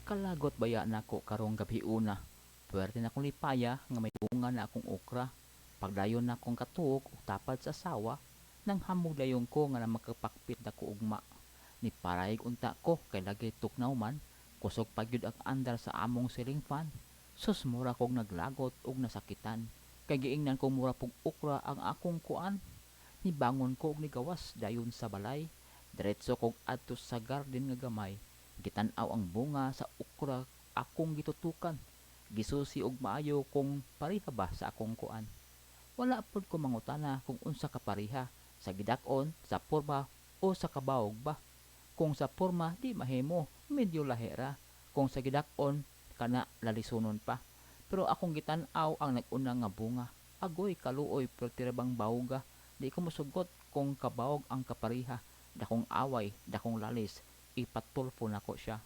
Kalagot baya nako karong gabi una. Puwerte na akong lipaya nga may bunga na akong okra. Pagdayon na akong katuok ug tapad sa asawa, nang hamog dayon ko nga na makapakpit ako ugma. Ni parayig unta ko kay lagi tuknaw man, kusog pagyud ang andar sa among ceiling fan. Sus mura kog naglagot ug nasakitan. Kay giingnan ko mura pug okra ang akong kuan. Nibangon ko og nigawas dayon sa balay. Diretso kog adto sa garden nga gamay. Gitan-aw ang bunga sa okra akong gitutukan. Gisusi og maayo kung pareha ba sa akong kuan. Wala pod ko mangutana kung unsa ka pareha, sa gidak-on, sa porma o sa kabawog ba. Kung sa porma di mahimo, medyo lahera. Kung sa gidak-on kana lalisunon pa. Pero akong gitan-aw ang nag-una nga bunga. Agoy kaluoy pero tirabang bawga. Di ko mosugot kung kabawog ang kapareha. Dakong away, dakong lalis, ipatulfo nako siya.